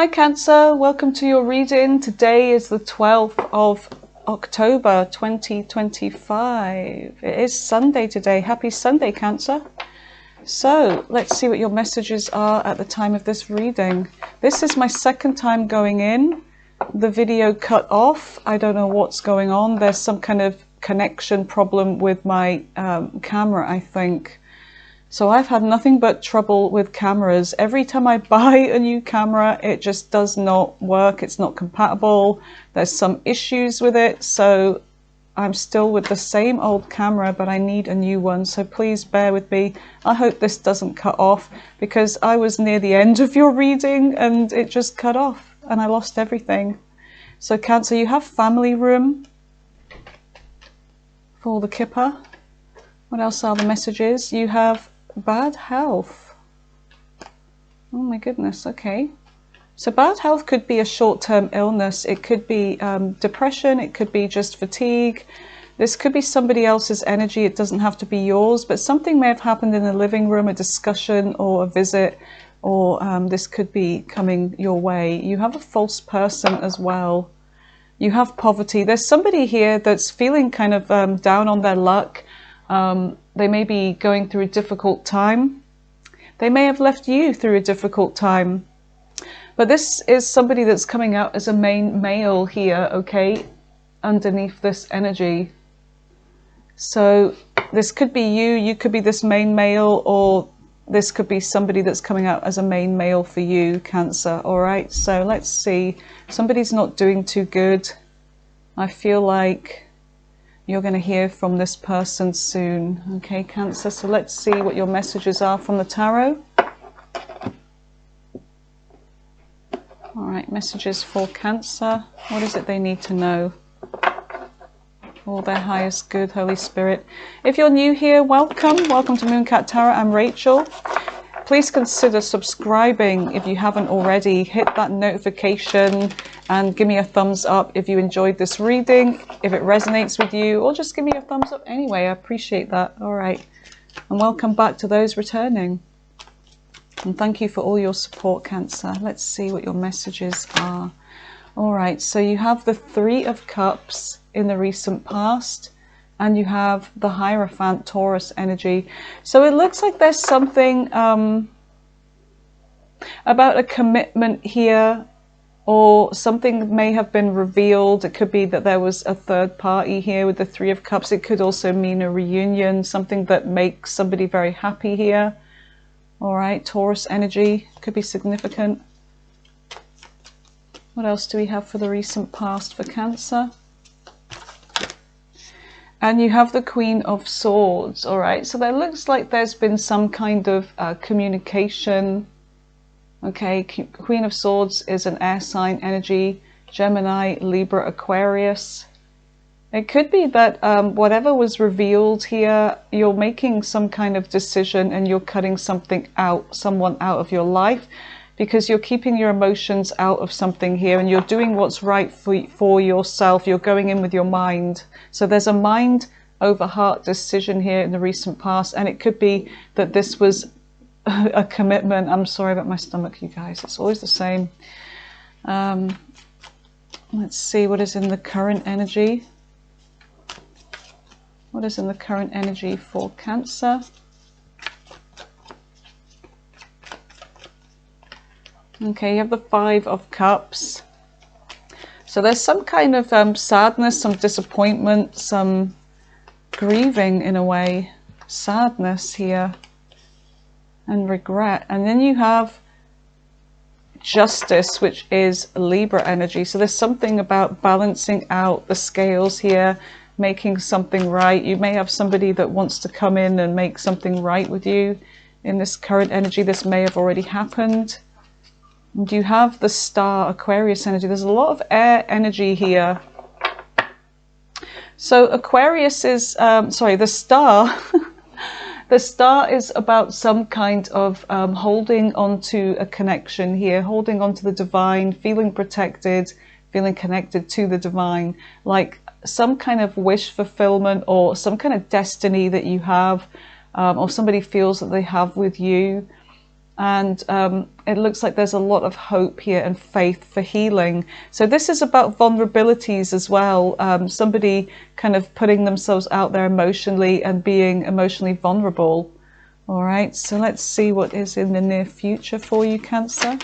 Hi Cancer, welcome to your reading. Today is the 12th of October 2025. It is Sunday today. Happy Sunday, Cancer. So let's see what your messages are at the time of this reading. This is my second time going in. The video cut off. I don't know what's going on. There's some kind of connection problem with my camera, I think. So I've had nothing but trouble with cameras. Every time I buy a new camera, it just does not work. It's not compatible. There's some issues with it. So I'm still with the same old camera, but I need a new one. So please bear with me. I hope this doesn't cut off because I was near the end of your reading and it just cut off and I lost everything. So Cancer, you have family room for the Kipper. What else are the messages? You have bad health. Oh my goodness, okay. So bad health could be a short-term illness. It could be depression. It could be just fatigue. This could be somebody else's energy. It doesn't have to be yours, but something may have happened in the living room, a discussion or a visit, or this could be coming your way. You have a false person as well. You have poverty. There's somebody here that's feeling kind of down on their luck. They may be going through a difficult time. They may have left you through a difficult time. But this is somebody that's coming out as a main male here, okay, underneath this energy. So this could be you could be this main male, or this could be somebody that's coming out as a main male for you, Cancer, all right? So let's see. Somebody's not doing too good. I feel like you're going to hear from this person soon. Okay, Cancer, so let's see what your messages are from the tarot. All right, messages for Cancer. What is it they need to know? All their highest good, Holy Spirit. If you're new here, welcome. Welcome to Mooncat Tarot. I'm Rachel. Please consider subscribing if you haven't already. Hit that notification and give me a thumbs up if you enjoyed this reading, if it resonates with you, or just give me a thumbs up anyway. I appreciate that. All right. And welcome back to those returning. And thank you for all your support, Cancer. Let's see what your messages are. All right. So you have the Three of Cups in the recent past, and you have the Hierophant, Taurus energy. So it looks like there's something about a commitment here, or something may have been revealed. It could be that there was a third party here with the Three of Cups. It could also mean a reunion, something that makes somebody very happy here. All right, Taurus energy could be significant. What else do we have for the recent past for Cancer? And you have the Queen of Swords, all right? So there looks like there's been some kind of communication. Okay, Queen of Swords is an air sign energy, Gemini, Libra, Aquarius. It could be that whatever was revealed here, you're making some kind of decision and you're cutting something out, someone out of your life, because you're keeping your emotions out of something here and you're doing what's right for yourself. You're going in with your mind. So there's a mind over heart decision here in the recent past, and it could be that this was a commitment. I'm sorry about my stomach, you guys. It's always the same. Let's see what is in the current energy. What is in the current energy for Cancer? Okay, you have the Five of Cups. So there's some kind of sadness, some disappointment, some grieving in a way, sadness here, and regret. And then you have Justice, which is Libra energy. So there's something about balancing out the scales here, making something right. You may have somebody that wants to come in and make something right with you in this current energy. This may have already happened. And you have the Star, Aquarius energy. There's a lot of air energy here. So Aquarius is, sorry, the Star. The Star is about some kind of holding on to a connection here, holding on to the divine, feeling protected, feeling connected to the divine, like some kind of wish fulfillment or some kind of destiny that you have, or somebody feels that they have with you. and it looks like there's a lot of hope here and faith for healing. So this is about vulnerabilities as well, somebody kind of putting themselves out there emotionally and being emotionally vulnerable. All right, so let's see what is in the near future for you, Cancer.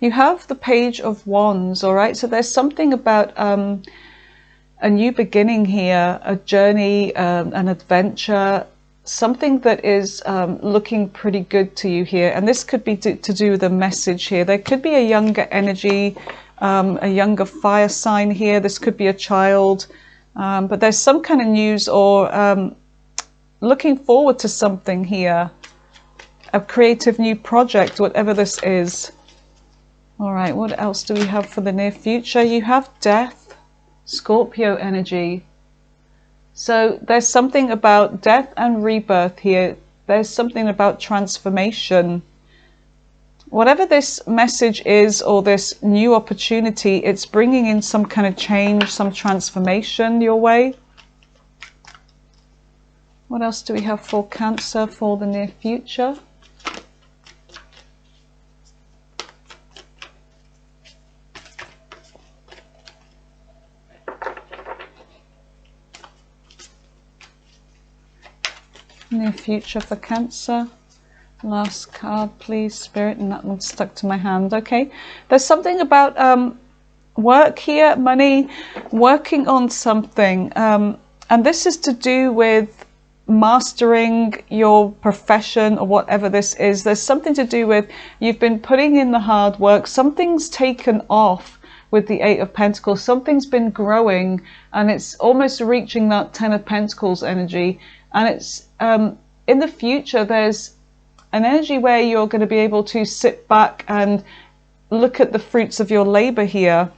You have the Page of Wands. All right, so there's something about a new beginning here, a journey, an adventure, something that is looking pretty good to you here. And this could be to do with a message here. There could be a younger energy, a younger fire sign here. This could be a child, but there's some kind of news or looking forward to something here, a creative new project, whatever this is. All right, what else do we have for the near future? You have Death, Scorpio energy. So there's something about death and rebirth here. There's something about transformation. Whatever this message is, or this new opportunity, it's bringing in some kind of change, some transformation your way. What else do we have for Cancer for the near future? Near future for Cancer. Last card, please, Spirit, and that one's stuck to my hand. Okay, there's something about work here, money, working on something, and this is to do with mastering your profession or whatever this is. There's something to do with you've been putting in the hard work, something's taken off with the Eight of Pentacles, something's been growing, and it's almost reaching that Ten of Pentacles energy. And it's in the future, there's an energy where you're going to be able to sit back and look at the fruits of your labor here.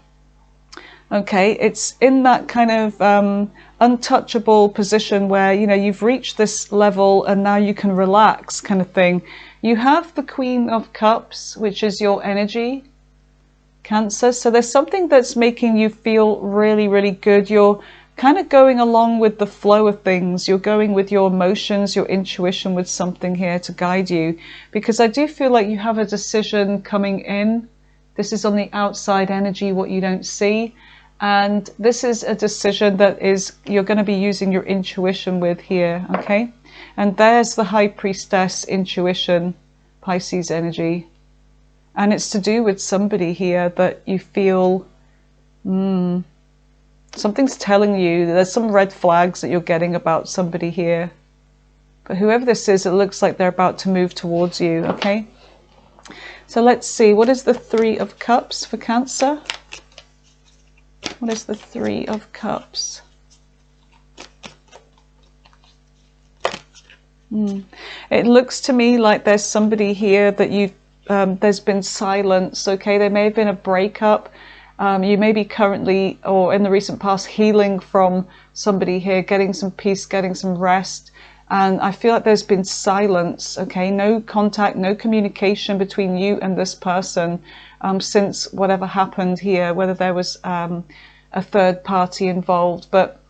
Okay, it's in that kind of untouchable position where, you know, you've reached this level and now you can relax kind of thing. You have the Queen of Cups, which is your energy, Cancer. So there's something that's making you feel really, really good. You're kind of going along with the flow of things. You're going with your emotions, your intuition, with something here to guide you, because I do feel like you have a decision coming in. This is on the outside energy, what you don't see, and this is a decision that is you're going to be using your intuition with here. Okay, and there's the High Priestess, intuition, Pisces energy, and it's to do with somebody here that you feel something's telling you there's some red flags that you're getting about somebody here. But whoever this is, it looks like they're about to move towards you. Okay, so let's see, what is the Three of Cups for Cancer? What is the Three of Cups? It looks to me like there's somebody here that you've there's been silence. Okay, there may have been a breakup. You may be currently, or in the recent past, healing from somebody here, getting some peace, getting some rest. And I feel like there's been silence, okay? No contact, no communication between you and this person since whatever happened here, whether there was a third party involved. But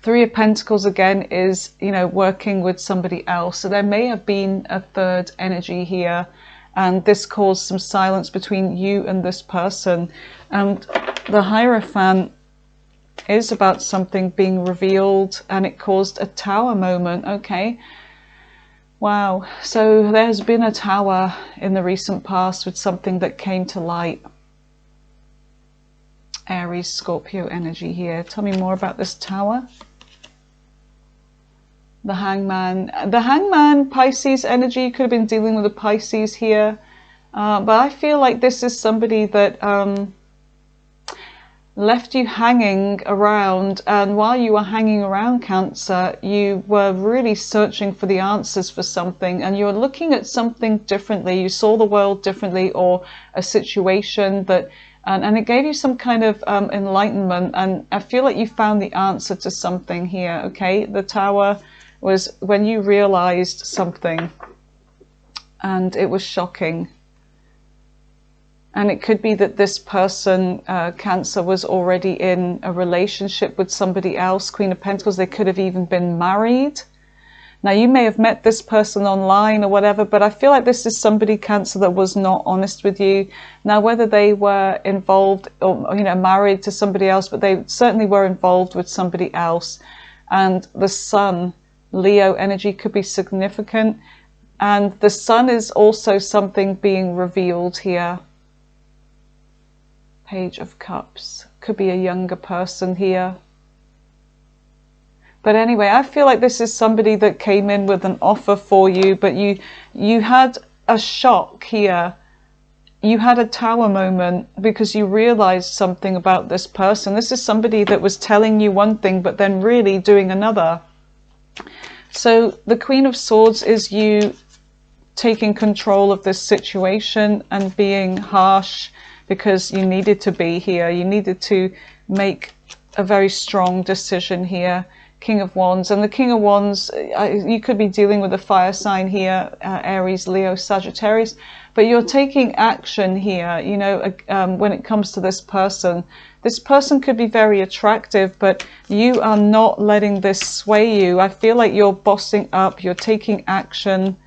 Three of Pentacles, again, is, you know, working with somebody else. So there may have been a third energy here, and this caused some silence between you and this person. And the Hierophant is about something being revealed, and it caused a tower moment. Okay, wow, so there has been a tower in the recent past with something that came to light. Aries, Scorpio energy here. Tell me more about this tower. The Hangman. The Hangman, Pisces energy. You could have been dealing with a Pisces here. But I feel like this is somebody that left you hanging around. And while you were hanging around, Cancer, you were really searching for the answers for something. And you were looking at something differently. You saw the world differently, or a situation that... And it gave you some kind of enlightenment. And I feel like you found the answer to something here. Okay, the Tower was when you realized something, and it was shocking. And it could be that this person, Cancer, was already in a relationship with somebody else. Queen of Pentacles, they could have even been married. Now, you may have met this person online or whatever, but I feel like this is somebody, Cancer, that was not honest with you. Now, whether they were involved or, you know, married to somebody else, but they certainly were involved with somebody else. And the Sun, Leo energy could be significant. And the Sun is also something being revealed here. Page of Cups. Could be a younger person here. But anyway, I feel like this is somebody that came in with an offer for you, but you had a shock here. You had a tower moment because you realized something about this person. This is somebody that was telling you one thing, but then really doing another. So the Queen of Swords is you taking control of this situation and being harsh because you needed to be here. You needed to make a very strong decision here. King of Wands. And the King of Wands, you could be dealing with a fire sign here, Aries, Leo, Sagittarius, but you're taking action here, you know, when it comes to this person. This person could be very attractive, but you are not letting this sway you. I feel like you're bossing up, you're taking action.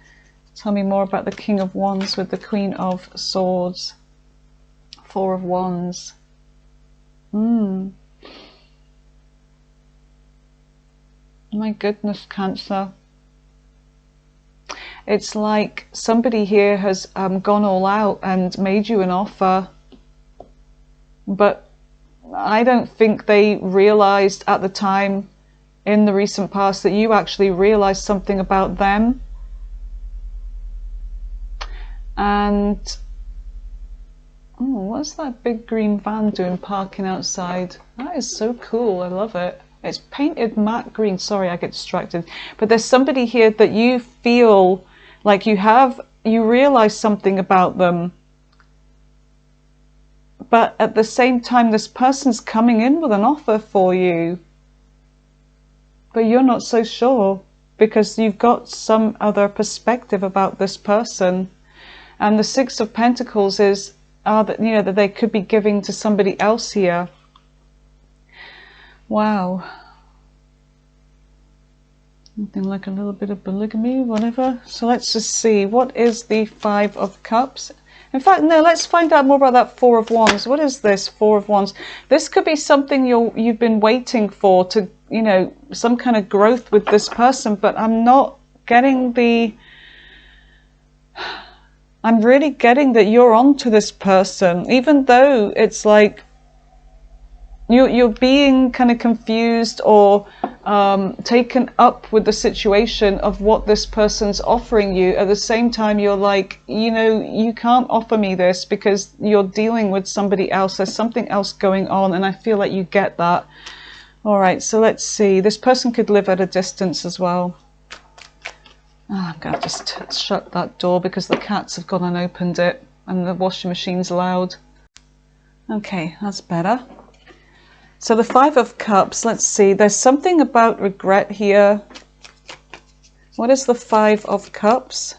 Tell me more about the King of Wands with the Queen of Swords. Four of Wands. My goodness, Cancer. It's like somebody here has gone all out and made you an offer, but I don't think they realized at the time in the recent past that you actually realized something about them. And oh, what's that big green van doing parking outside? That is so cool. I love it. It's painted matte green. Sorry, I get distracted. But there's somebody here that you feel like you realize something about them. But at the same time, this person's coming in with an offer for you. But you're not so sure because you've got some other perspective about this person. And the Six of Pentacles is that, you know, that they could be giving to somebody else here. Wow. Something like a little bit of polygamy, whatever. So let's just see. What is the Five of Cups? In fact, no, let's find out more about that Four of Wands. What is this Four of Wands? This could be something you've been waiting for, to, you know, some kind of growth with this person, but I'm not getting the... I'm really getting that you're onto this person, even though it's like you're being kind of confused or taken up with the situation of what this person's offering you. At the same time, you're like, you know, you can't offer me this because you're dealing with somebody else. There's something else going on, and I feel like you get that. All right, so let's see. This person could live at a distance as well. I'm going to just shut that door because the cats have gone and opened it and the washing machine's loud. Okay, that's better. So the Five of Cups, let's see. There's something about regret here. What is the Five of Cups?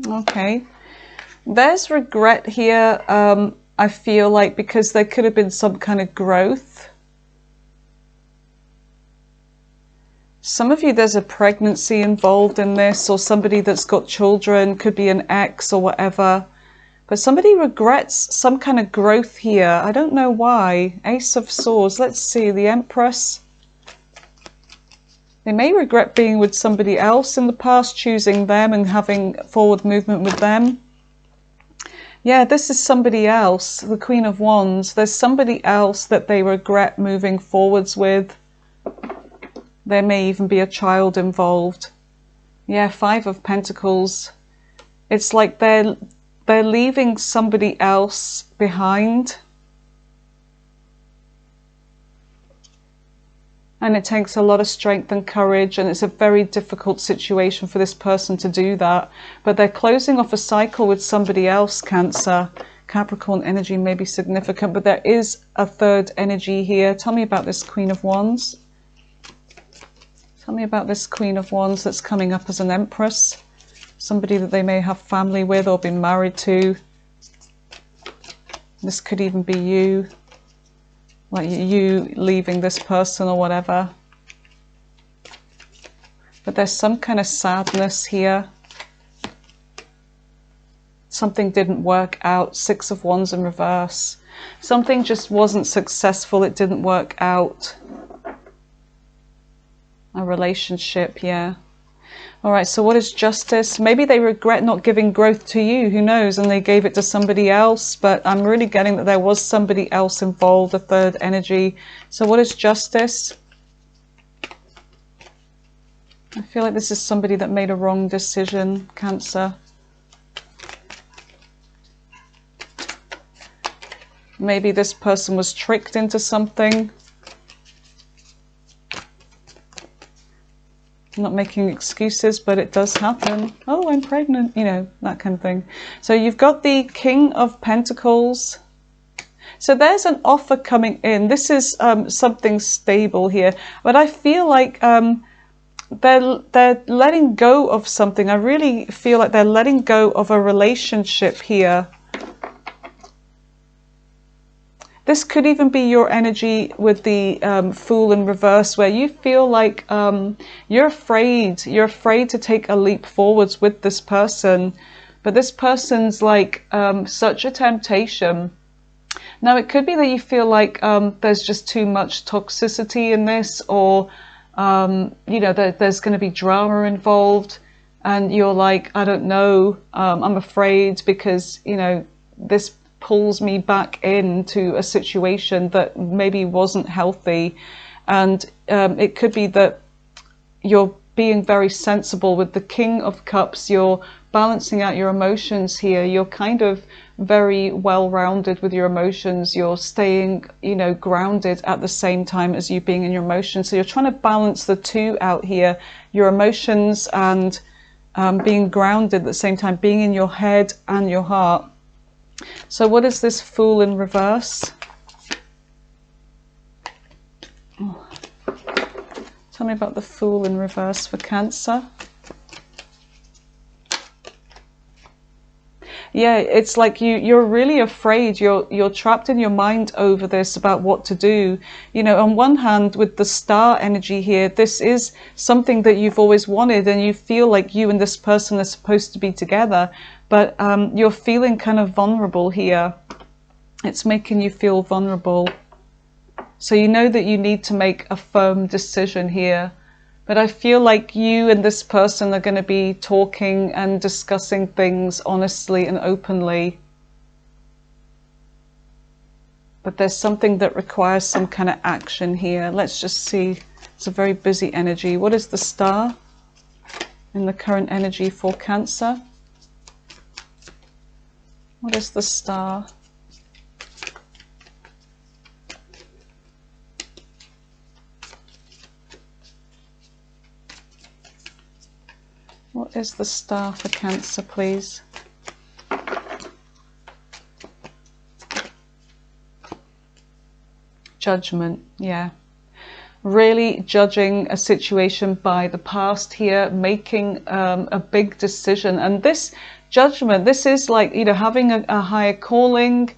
Okay. There's regret here, I feel like, because there could have been some kind of growth. Some of you, there's a pregnancy involved in this, or somebody that's got children, could be an ex or whatever. But somebody regrets some kind of growth here. I don't know why. Ace of Swords. Let's see. The Empress. They may regret being with somebody else in the past, choosing them and having forward movement with them. Yeah, this is somebody else. The Queen of Wands. There's somebody else that they regret moving forwards with. There may even be a child involved. Yeah, Five of Pentacles. It's like they're leaving somebody else behind. And it takes a lot of strength and courage, and it's a very difficult situation for this person to do that. But they're closing off a cycle with somebody else, Cancer. Capricorn energy may be significant, but there is a third energy here. Tell me about this Queen of Wands. Tell me about this Queen of Wands that's coming up as an Empress. Somebody that they may have family with or been married to. This could even be you. Like you leaving this person or whatever. but there's some kind of sadness here. Something didn't work out. 6 of Wands in reverse. Something just wasn't successful. It didn't work out. A relationship, yeah. All right, so what is justice? Maybe they regret not giving growth to you, who knows, and they gave it to somebody else, but I'm really getting that there was somebody else involved, a third energy. So what is justice? I feel like this is somebody that made a wrong decision, Cancer. Maybe this person was tricked into something. I'm not making excuses, but it does happen. Oh, I'm pregnant, you know, that kind of thing. So you've got the King of Pentacles. So there's an offer coming in. This is something stable here, but I feel like they're letting go of something. I really feel like they're letting go of a relationship here. This could even be your energy with the Fool in reverse, where you feel like you're afraid to take a leap forwards with this person, but this person's like such a temptation. Now it could be that you feel like there's just too much toxicity in this, or you know, there's going to be drama involved, and you're like, I don't know, I'm afraid because, you know, this pulls me back into a situation that maybe wasn't healthy. And it could be that you're being very sensible with the King of Cups. You're balancing out your emotions here. You're kind of very well-rounded with your emotions. You're staying, you know, grounded at the same time as you being in your emotions. So you're trying to balance the two out here, your emotions and being grounded at the same time, being in your head and your heart. So what is this Fool in reverse? Oh. Tell me about the Fool in reverse for Cancer. Yeah, it's like you're really afraid. You're trapped in your mind over this, about what to do. You know, on one hand, with the Star energy here, this is something that you've always wanted, and you feel like you and this person are supposed to be together, but you're feeling kind of vulnerable here. It's making you feel vulnerable. So you know that you need to make a firm decision here. But I feel like you and this person are going to be talking and discussing things honestly and openly. But there's something that requires some kind of action here. Let's just see. It's a very busy energy. What is the Star in the current energy for Cancer? What is the Star? What is the Star for Cancer, please? Judgment, yeah. Really judging a situation by the past here, making a big decision. And this judgment, this is like, you know, having a higher calling.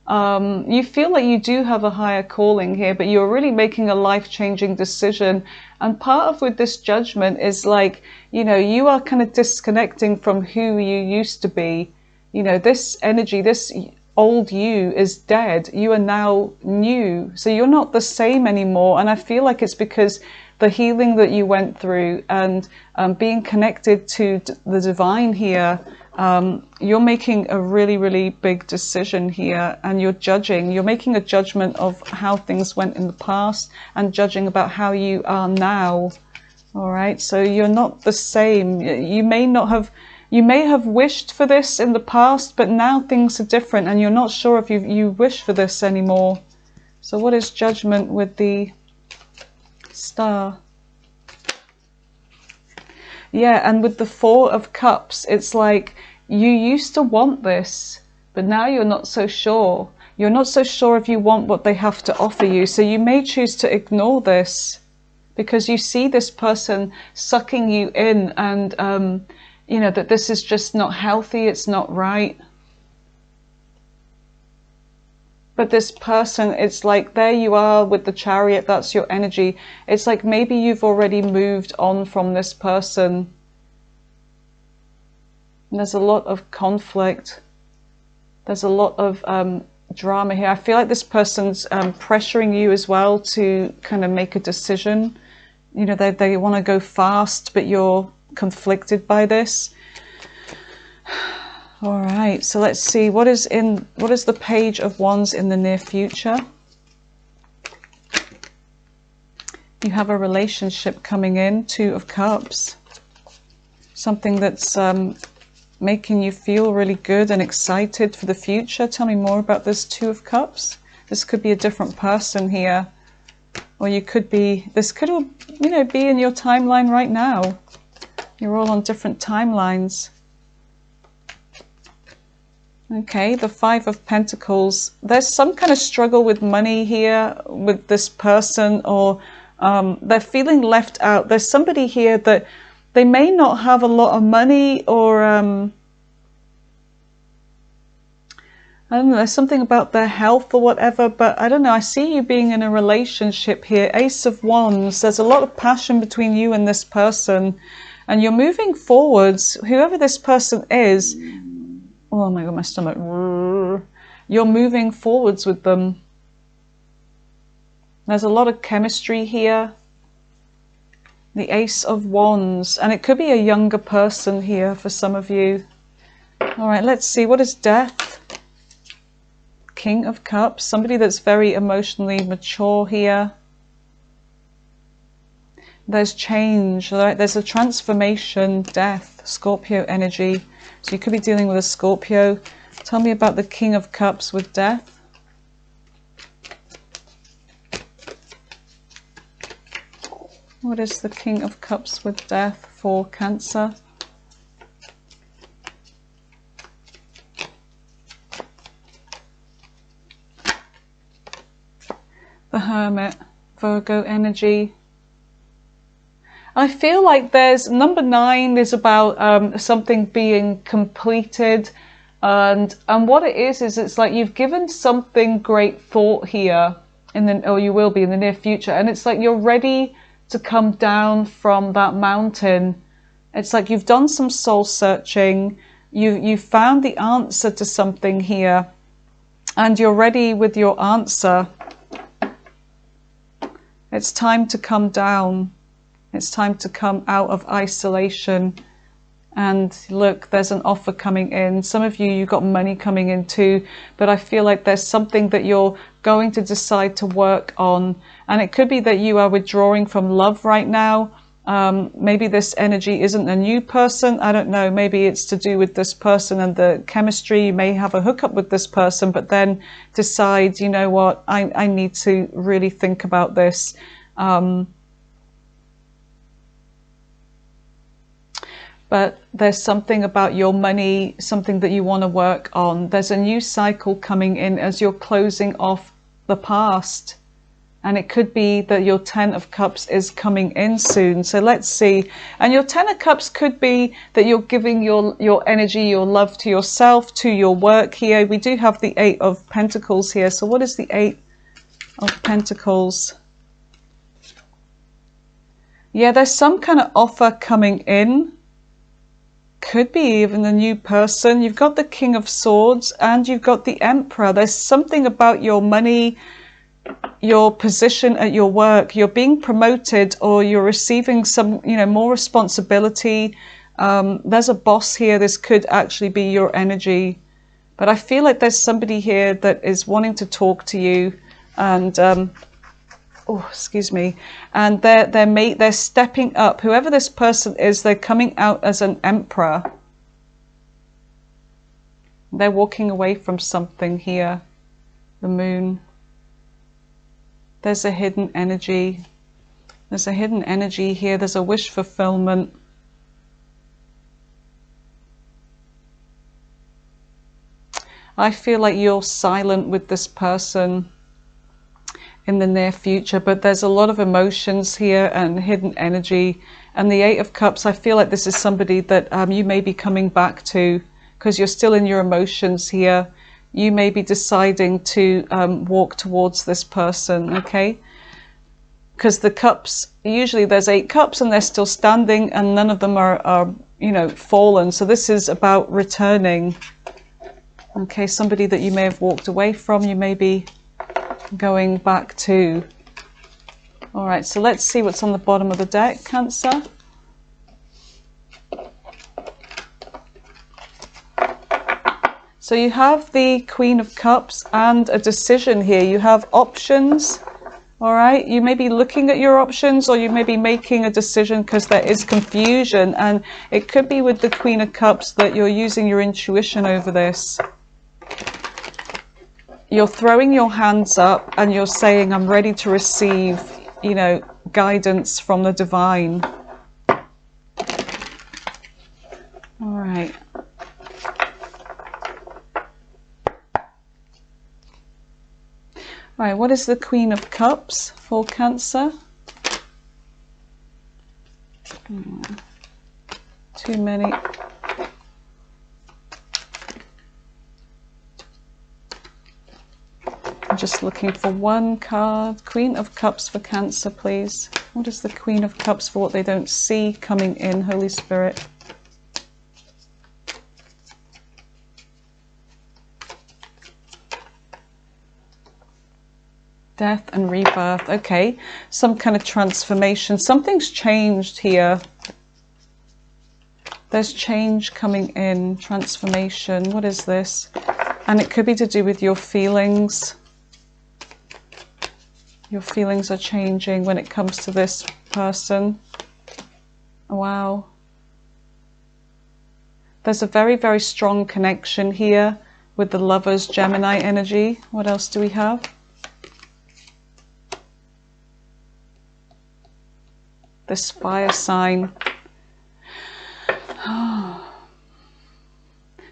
You feel like you do have a higher calling here, but you're really making a life-changing decision. And part of with this judgment is like, you know, you are kind of disconnecting from who you used to be. You know, this energy, this old you is dead. You are now new. So you're not the same anymore. And I feel like it's because the healing that you went through and being connected to the divine here, you're making a really, really big decision here, and you're making a judgment of how things went in the past and judging about how you are now. All right, so you're not the same. You may have wished for this in the past, but now things are different and you're not sure if you wish for this anymore. So what is judgment with the Star? Yeah, and with the Four of Cups, it's like you used to want this, but now you're not so sure. You're not so sure if you want what they have to offer you. So you may choose to ignore this because you see this person sucking you in, and you know that this is just not healthy, it's not right. But this person, it's like there you are with the Chariot, that's your energy. It's like maybe you've already moved on from this person. And there's a lot of conflict. There's a lot of drama here. I feel like this person's pressuring you as well to kind of make a decision. You know, they want to go fast, but you're conflicted by this. All right, so let's see what is the Page of Wands in the near future. You have a relationship coming in, Two of Cups. Something that's making you feel really good and excited for the future. Tell me more about this Two of Cups. This could be a different person here, or you could be, this could all, you know, be in your timeline right now. You're all on different timelines. Okay, the Five of Pentacles. There's some kind of struggle with money here with this person, or they're feeling left out. There's somebody here that they may not have a lot of money, or I don't know, there's something about their health or whatever, but I don't know, I see you being in a relationship here. Ace of Wands, there's a lot of passion between you and this person, and you're moving forwards. Whoever this person is, oh my god, my stomach. You're moving forwards with them. There's a lot of chemistry here. The Ace of Wands, and it could be a younger person here for some of you. All right, let's see, what is Death? King of Cups, somebody that's very emotionally mature here. There's change, right? There's a transformation. Death, Scorpio energy. So you could be dealing with a Scorpio. Tell me about the King of Cups with Death. What is the King of Cups with Death for Cancer? The Hermit, Virgo energy. I feel like there's number 9 is about something being completed, and what it is it's like you've given something great thought here, or you will be in the near future, and it's like you're ready to come down from that mountain. It's like you've done some soul searching, you found the answer to something here, and you're ready with your answer. It's time to come down. It's time to come out of isolation. And look, there's an offer coming in. Some of you, you've got money coming in too, but I feel like there's something that you're going to decide to work on. And it could be that you are withdrawing from love right now. Maybe this energy isn't a new person. I don't know. Maybe it's to do with this person and the chemistry. You may have a hookup with this person, but then decide, you know what, I need to really think about this. But there's something about your money, something that you want to work on. There's a new cycle coming in as you're closing off the past. And it could be that your 10 of Cups is coming in soon. So let's see. And your 10 of Cups could be that you're giving your energy, your love to yourself, to your work here. We do have the 8 of Pentacles here. So what is the 8 of Pentacles? Yeah, there's some kind of offer coming in. Could be even a new person. You've got the King of Swords and you've got the Emperor. There's something about your money, your position at your work. You're being promoted, or you're receiving some, more responsibility. There's a boss here. This could actually be your energy. But I feel like there's somebody here that is wanting to talk to you, and and they're stepping up. Whoever this person is, they're coming out as an emperor. They're walking away from something here. The Moon. There's a hidden energy. There's a hidden energy here. There's a wish fulfillment. I feel like you're silent with this person in the near future, but there's a lot of emotions here and hidden energy. And the 8 of Cups, I feel like this is somebody that you may be coming back to, because you're still in your emotions here. you may be deciding to walk towards this person, okay? Because the cups, usually there's 8 cups and they're still standing and none of them are you know, fallen. So this is about returning. Okay, somebody that you may have walked away from, you may be going back to. All right, so let's see what's on the bottom of the deck, Cancer. So you have the Queen of Cups and a decision here. You have options. All right, you may be looking at your options, or you may be making a decision because there is confusion, and it could be with the Queen of Cups that you're using your intuition over this. You're throwing your hands up and you're saying, I'm ready to receive, you know, guidance from the divine. All right. Right, what is the Queen of Cups for Cancer? Too many. I'm just looking for one card. Queen of Cups for Cancer, please. What is the Queen of Cups for what they don't see coming in, Holy Spirit? Death and rebirth. Okay, some kind of transformation. Something's changed here. There's change coming in, transformation. What is this? And it could be to do with your feelings. Your feelings are changing when it comes to this person. Wow. There's a very, very strong connection here with the Lovers, Gemini energy. What else do we have? This fire sign.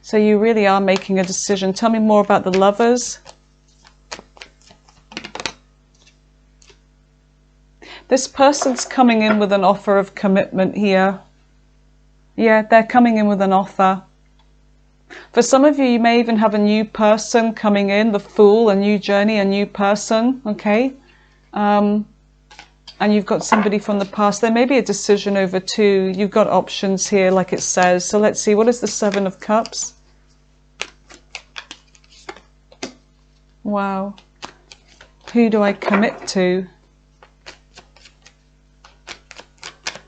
So you really are making a decision. Tell me more about the Lovers. This person's coming in with an offer of commitment here. Yeah, they're coming in with an offer. For some of you, you may even have a new person coming in, the Fool, a new journey, a new person, okay? And you've got somebody from the past. There may be a decision over 2. You've got options here, like it says. So let's see, what is the 7 of Cups? Wow. Who do I commit to?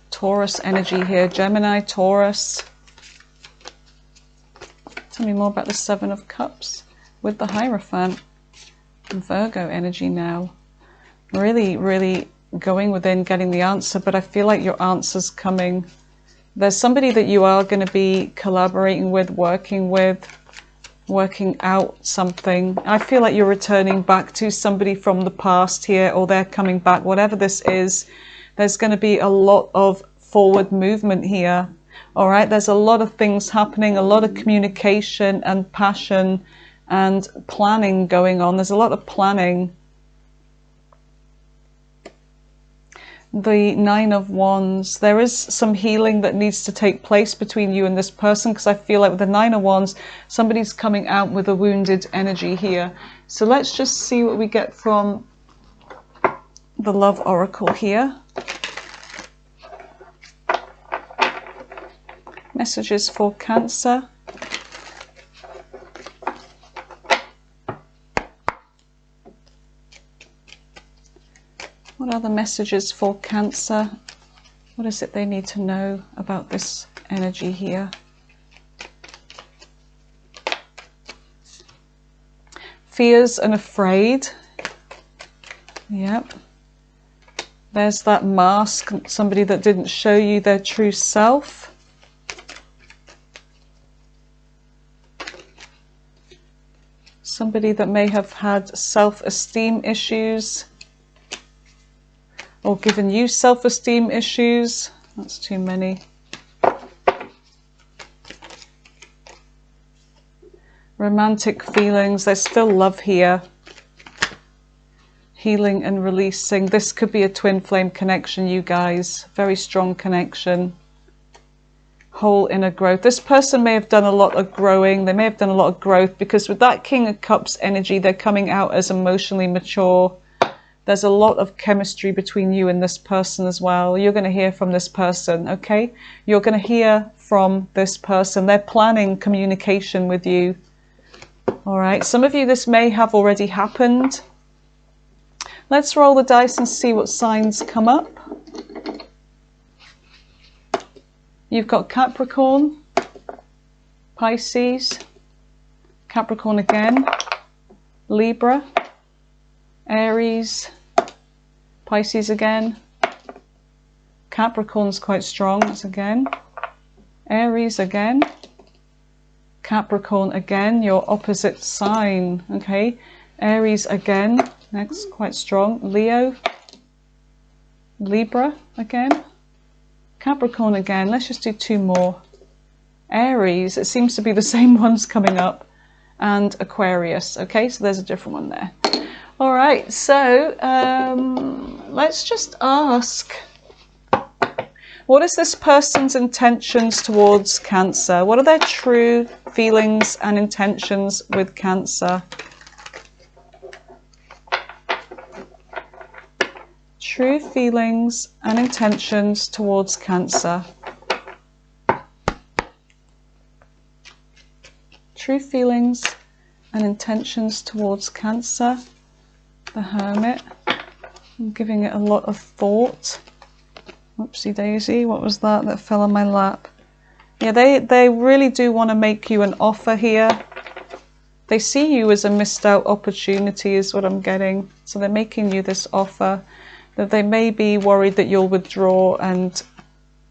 Taurus energy here. Gemini, Taurus. Tell me more about the 7 of Cups with the Hierophant. Virgo energy now. Really, really going within, getting the answer, but I feel like your answer's coming. There's somebody that you are going to be collaborating with, working out something. I feel like you're returning back to somebody from the past here, or they're coming back, whatever this is. There's going to be a lot of forward movement here. All right, there's a lot of things happening, a lot of communication and passion and planning going on. There's a lot of planning. The 9 of Wands, there is some healing that needs to take place between you and this person, because I feel like with the 9 of Wands, somebody's coming out with a wounded energy here. So let's just see what we get from the Love Oracle here. Messages for Cancer. What are the messages for Cancer? What is it they need to know about this energy here? Fears and afraid. Yep. There's that mask, somebody that didn't show you their true self. Somebody that may have had self-esteem issues, or given you self-esteem issues. That's too many. Romantic feelings. There's still love here. Healing and releasing. This could be a twin flame connection, you guys. Very strong connection. whole inner growth. This person may have done a lot of growing. They may have done a lot of growth, because with that King of Cups energy, they're coming out as emotionally mature. There's a lot of chemistry between you and this person as well. You're going to hear from this person, okay? You're going to hear from this person. They're planning communication with you. All right, some of you, this may have already happened. Let's roll the dice and see what signs come up. You've got Capricorn, Pisces, Capricorn again, Libra, Aries, Pisces again, Capricorn's quite strong, it's again, Aries again, Capricorn again, your opposite sign, okay, Aries again, next, quite strong, Leo, Libra again, Capricorn again. Let's just do 2 more. Aries, it seems to be the same ones coming up, and Aquarius. Okay, so there's a different one there. All right, so let's just ask, what is this person's intentions towards Cancer? What are their true feelings and intentions with Cancer? True feelings and intentions towards Cancer. True feelings and intentions towards Cancer. The Hermit. I'm giving it a lot of thought. Whoopsie daisy, what was that fell on my lap? Yeah, they really do want to make you an offer here. They see you as a missed out opportunity is what I'm getting. So they're making you this offer. That they may be worried that you'll withdraw and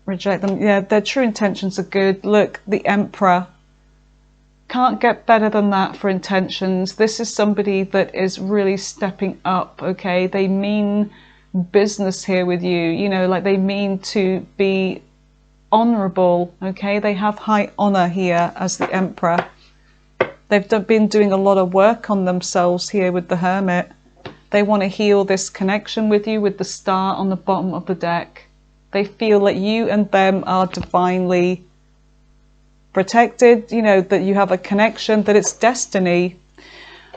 reject them. Yeah, their true intentions are good. Look, the Emperor. Can't get better than that for intentions. This is somebody that is really stepping up, okay? They mean business here with you. You know, like they mean to be honorable, okay? They have high honor here as the Emperor. They've been doing a lot of work on themselves here with the Hermit. They want to heal this connection with you with the Star on the bottom of the deck. They feel that you and them are divinely protected, you know, that you have a connection, that it's destiny.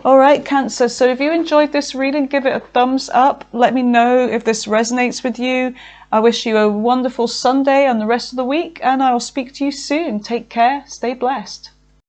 All right, Cancer, so if you enjoyed this reading, give it a thumbs up. Let me know if this resonates with you. I wish you a wonderful Sunday and the rest of the week, and I will speak to you soon. Take care. Stay blessed.